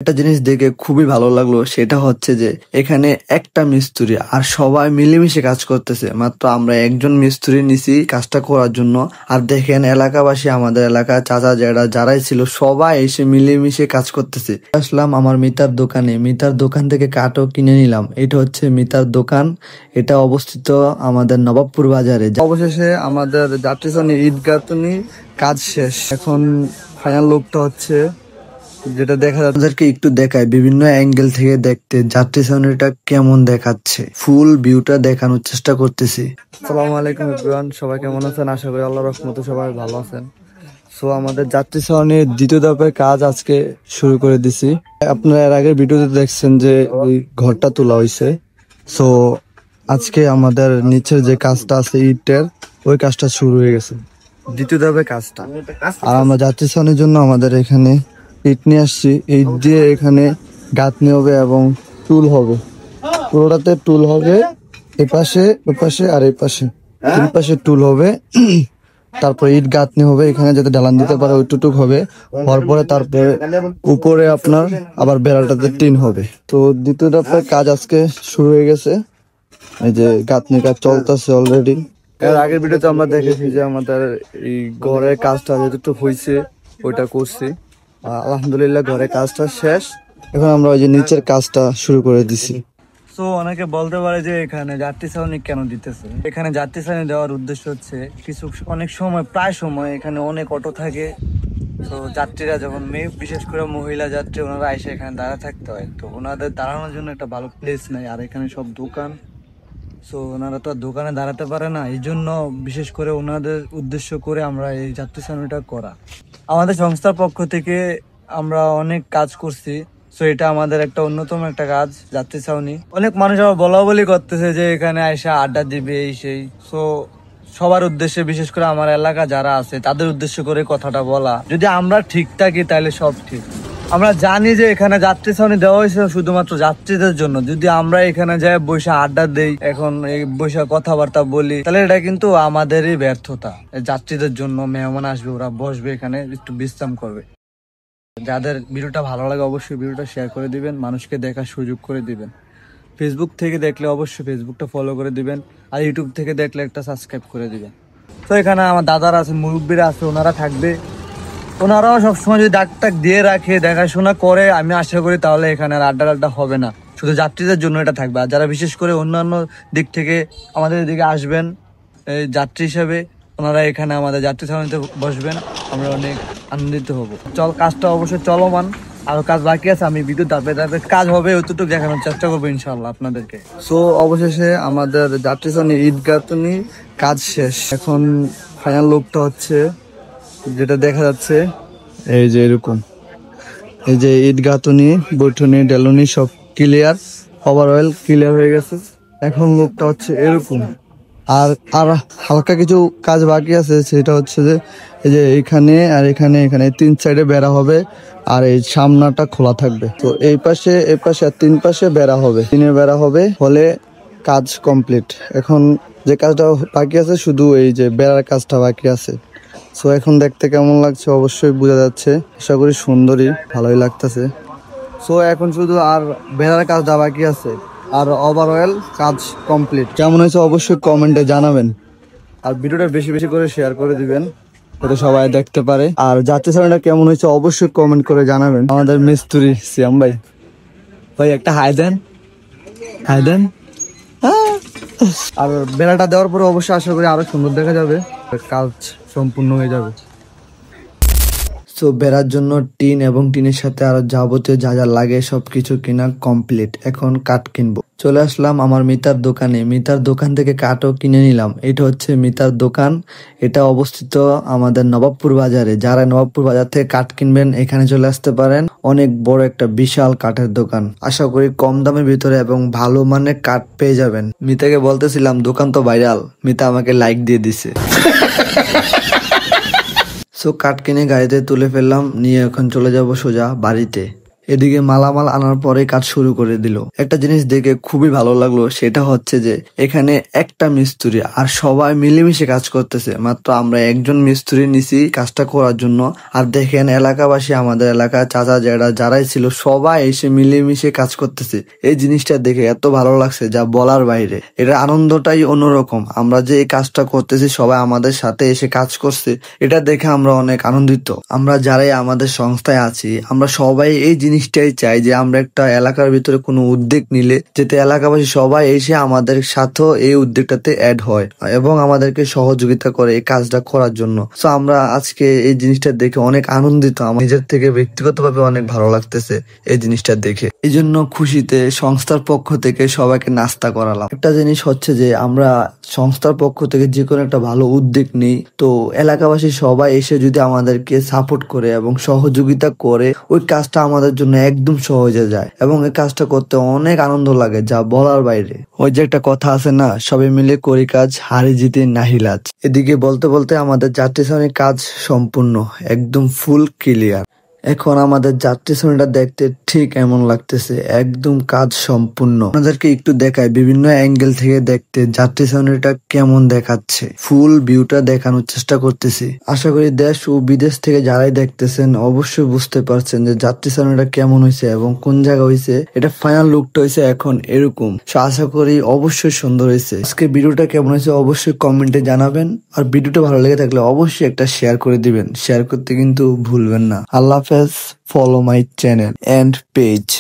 একটা জিনিস দেখে খুবই ভালো লাগলো, সেটা হচ্ছে যে এখানে একটা মিস্ত্রি আর সবাই মিলেমিশে কাজ করতেছে। মাত্র আমরা একজন মিস্ত্রি নিছি কাজটা করার জন্য। আর দেখেন এলাকাবাসী, আমাদের এলাকা চাচা যারাই ছিল সবাই এসে মিলেমিশে কাজ করতেছে। আসলাম আমার মিতার দোকানে, মিতার দোকান থেকে কাঠও কিনে নিলাম। এটা হচ্ছে মিতার দোকান, এটা অবস্থিত আমাদের নবাবপুর বাজারে। অবশেষে আমাদের যাত্রী শ্রেণী ঈদগাতনি কাজ শেষ। এখন ফাইনাল লুকটা হচ্ছে যেটা দেখা যাচ্ছে, আপনাদেরকে একটু দেখায় বিভিন্ন অ্যাঙ্গেল থেকে দেখতে যাত্রী শ্রেণীটা কেমন দেখাচ্ছে, ফুল ভিউটা দেখানোর চেষ্টা করতেছি। আসসালামু আলাইকুম এভরিওয়ান, সবাই কেমন আছেন? আশা করি আল্লাহর রহমতে সবাই ভালো আছেন। সো আমাদের যাত্রী শ্রেণীর দ্বিতীয় ধাপের কাজ আজকে শুরু করে দিছি। আপনারা এর আগের ভিডিওতে দেখছেন যে ওই ঘরটা তোলা হয়েছে। সো আজকে আমাদের নিচের যে কাজটা আছে ইটের, ওই কাজটা শুরু হয়ে গেছে, দ্বিতীয় ধাপের কাজটা। আর আমরা যাত্রী শ্রেণীর জন্য আমাদের এখানে ইট নিয়ে আসছি। ইট দিয়ে এখানে গাঁথনি হবে এবং টুল হবে, পুরোটাতে টুল হবে। এপাশে ওপাশে আর এই পাশে তিন পাশে টুল হবে। তারপর ইট গাঁথনি হবে, এখানে যাতে ঢালান দিতে পারে ওইটুক হবে। হওয়ার পরে তারপরে উপরে আপনার আবার বেড়াটাতে টিন হবে। তো দ্বিতীয় ধাপের কাজ আজকে শুরু হয়ে গেছে। এই যে গাঁথনি কাজ চলতেছে অলরেডি। এর আগের ভিডিওতে আমরা দেখেছি যে আমাদের এই ঘরের কাজটা যেটুকু হয়েছে ওইটা করছি। আলহামদুলিল্লাহ ঘরের কাজটা শেষ। এখন আমরা ওই যে নিচের কাজটা শুরু করে দিছি। তো অনেকে বলতে পারে যে এখানে যাত্রী শ্রেণী কেন দিতেছে। এখানে যাত্রী শ্রেণী দেওয়ার উদ্দেশ্য হচ্ছে অনেক সময়, প্রায় সময় এখানে অনেক অটো থাকে। তো যাত্রীরা যখন বিশেষ করে মহিলা যাত্রী, ওনারা এসে এখানে দাঁড়া থাকতে হয়। তো ওনাদের দাঁড়ানোর জন্য একটা ভালো প্লেস নাই, আর এখানে সব দোকান। সো ওনারা তো দোকানে দাঁড়াতে পারে না, এই জন্য বিশেষ করে ওনাদের উদ্দেশ্য করে আমরা এই যাত্রী শ্রেণীটা করা। আমাদের সংস্থার পক্ষ থেকে আমরা অনেক কাজ করছি। সো এটা আমাদের একটা অন্যতম একটা কাজ, যাত্রী ছাউনি। অনেক মানুষ আবার বলা বলি করতেছে যে এখানে এসে আড্ডা দিবে এই সেই। সো সবার উদ্দেশ্যে, বিশেষ করে আমার এলাকা যারা আছে তাদের উদ্দেশ্য করে কথাটা বলা। যদি আমরা ঠিক থাকি তাহলে সব ঠিক। আমরা জানি যে এখানে যাত্রী ছাউনি দেওয়া হয়েছে শুধুমাত্র যাত্রীদের জন্য। যদি আমরা এখানে যাই বসে আড্ডা দেই, এখন এই বসে কথাবার্তা বলি, তাহলে এটা কিন্তু আমাদেরই ব্যর্থতা। যাত্রীদের জন্য মেহমান আসবে, ওরা বসবে এখানে, একটু বিশ্রাম করবে। যাদের ভিডিওটা ভালো লাগে অবশ্যই ভিডিওটা শেয়ার করে দিবেন, মানুষকে দেখার সুযোগ করে দিবেন। ফেসবুক থেকে দেখলে অবশ্যই ফেসবুকটা ফলো করে দিবেন, আর ইউটিউব থেকে দেখলে একটা সাবস্ক্রাইব করে দিবেন। তো এখানে আমার দাদারা আছে, মুরব্বীরা আছে, ওনারা থাকবে। ওনারাও সবসময় যদি ডাক টাক দিয়ে রাখে, দেখাশোনা করে, আমি আশা করি তাহলে এখানে আর আড্ডা হবে না। শুধু যাত্রীদের জন্য এটা থাকবে। আর যারা বিশেষ করে অন্যান্য দিক থেকে আমাদের এদিকে আসবেন এই যাত্রী হিসাবে, ওনারা এখানে আমাদের যাত্রী ছাউনিতে বসবেন, আমরা অনেক আনন্দিত হব। কাজটা অবশ্যই চলমান, আরো কাজ বাকি আছে। আমি বিদ্যুৎ ধাপে ধাপে কাজ হবে অতটুকু দেখানোর চেষ্টা করবো ইনশাল্লাহ আপনাদেরকে। সো অবশেষে আমাদের যাত্রী শ্রেণী ঈদগাতনি কাজ শেষ। এখন ফাইনাল লুকটা হচ্ছে যেটা দেখা যাচ্ছে, এই যে এরকম, এই যে ইট গাঁথনি, বৈঠনি, ডেলুনি সব ক্লিয়ার, ওভারঅল ক্লিয়ার হয়ে গেছে। এখন লুকটা হচ্ছে এরকম। আর আর হালকা কিছু কাজ বাকি আছে, সেটা হচ্ছে যে এই যে এখানে আর এখানে তিন সাইডে বেড়া হবে, আর এই সামনাটা খোলা থাকবে। তো এই পাশে আর তিন পাশে বেড়া হবে, তিনে বেড়া হবে, হলে কাজ কমপ্লিট। এখন যে কাজটা বাকি আছে শুধু এই যে বেড়ার কাজটা বাকি আছে। সো এখন দেখতে কেমন লাগছে অবশ্যই বোঝা যাচ্ছে, আশা করি সুন্দরই, ভালোই লাগতেছে। সো এখন শুধু আর বেড়ার কাজটা বাকি আছে, আর ওভারঅল কাজ কমপ্লিট। কেমন হয়েছে অবশ্যই কমেন্টে জানাবেন, আর ভিডিওটা বেশি বেশি করে শেয়ার করে দিবেন যাতে সবাই দেখতে পারে। আর যাত্রী শ্রেণীটা কেমন হয়েছে অবশ্যই কমেন্ট করে জানাবেন। আমাদের মিস্ত্রি সিয়াম ভাই, ভাই একটা হাই দেন, হাই দেন। আর বেড়াটা দেওয়ার পরে অবশ্যই আশা করি আরো সুন্দর দেখা যাবে, কাজ সম্পূর্ণ হয়ে যাবে। সো বেড়ার জন্য টিন এবং টিনের সাথে আরো যাবতীয় যা যা লাগে সবকিছু কিনা কমপ্লিট। এখন কাঠ কিনবো। চলে আসলাম আমার মিতার দোকানে, মিতার দোকান থেকে কাঠও কিনে নিলাম। এটা হচ্ছে মিতার দোকান, এটা অবস্থিত আমাদের নবাবপুর বাজারে। যারা নবাবপুর বাজার থেকে কাঠ কিনবেন এখানে চলে আসতে পারেন। অনেক বড় একটা বিশাল কাঠের দোকান, আশা করি কম দামের ভিতরে এবং ভালো মানের কাঠ পেয়ে যাবেন। মিতাকে বলতেছিলাম দোকান তো ভাইরাল, মিতা আমাকে লাইক দিয়ে দিছে। সো কাঠ কিনে গাড়িতে তুলে ফেললাম, নিয়ে এখন চলে যাব সোজা বাড়িতে। এদিকে মালামাল আনার পরে কাজ শুরু করে দিল। একটা জিনিস দেখে খুবই ভালো লাগলো, সেটা হচ্ছে যে এখানে একটা মিস্ত্রি আর সবাই মিলেমিশে কাজ করতেছে। মাত্র আমরা একজন মিস্ত্রি নিছি কাজটা করার জন্য। আর দেখেন এলাকাবাসী, আমাদের এলাকার চাচা জ্যাঠা যারাই ছিল সবাই এসে মিলেমিশে কাজ করতেছে। এই জিনিসটা দেখে এত ভালো লাগছে যা বলার বাইরে। এটা আনন্দটাই অন্যরকম। আমরা যে এই কাজটা করতেছি সবাই আমাদের সাথে এসে কাজ করছে, এটা দেখে আমরা অনেক আনন্দিত। আমরা যারাই আমাদের সংস্থায় আছি আমরা সবাই এই জিনিসটাই চাই যে আমরা একটা এলাকার ভিতরে কোনো উদ্যোগ নিলে যাতে এলাকাবাসী সবাই এসে আমাদের সাথেও এই উদ্যোগটাতে অ্যাড হয় এবং আমাদেরকে সহযোগিতা করে এই কাজটা করার জন্য। তো আমরা আজকে এই জিনিসটা দেখে অনেক আনন্দিত। আমার নিজের থেকে ব্যক্তিগতভাবে অনেক ভালো লাগতেছে এই জিনিসটা দেখে। এই জন্য খুশিতে সংস্থার পক্ষ থেকে সবাইকে নাস্তা করালাম। একটা জিনিস হচ্ছে যে আমরা সংস্থার পক্ষ থেকে যে কোনো একটা ভালো উদ্যোগ নিই, তো এলাকাবাসী সবাই এসে যদি আমাদেরকে সাপোর্ট করে এবং সহযোগিতা করে ওই কাজটা আমাদের জন্য একদম সহজ হয়ে যায় এবং এই কাজটা করতে অনেক আনন্দ লাগে যা বলার বাইরে। ওই যে একটা কথা আছে না, সবাই মিলে করি কাজ, হারি জিতে নাহি লাজ। এদিকে বলতে বলতে আমাদের যাত্রী শ্রেণীর কাজ সম্পূর্ণ, একদম ফুল ক্লিয়ার। এখন আমাদের যাত্রী শ্রেণীটা দেখতে ঠিক এমন লাগতেছে, একদম কাজ সম্পূর্ণ। আপনাদেরকে একটু দেখায় বিভিন্ন অ্যাঙ্গেল থেকে দেখতে যাত্রী শ্রেণীটা কেমন দেখাচ্ছে, ফুল ভিউটা দেখানোর চেষ্টা করতেছি। আশা করি দেশ ও বিদেশ থেকে যারাই দেখতেছেন অবশ্যই বুঝতে পারছেন যে যাত্রী শ্রেণীটা কেমন হয়েছে এবং কোন জায়গা হয়েছে। এটা ফাইনাল লুকটা হয়েছে এখন এরকম। আশা করি অবশ্যই সুন্দর হয়েছে। আজকে ভিডিওটা কেমন হয়েছে অবশ্যই কমেন্টে জানাবেন। আর ভিডিওটা ভালো লেগে থাকলে অবশ্যই একটা শেয়ার করে দিবেন। শেয়ার করতে কিন্তু ভুলবেন না। আল্লাহ হাফেজ। Follow my channel and page.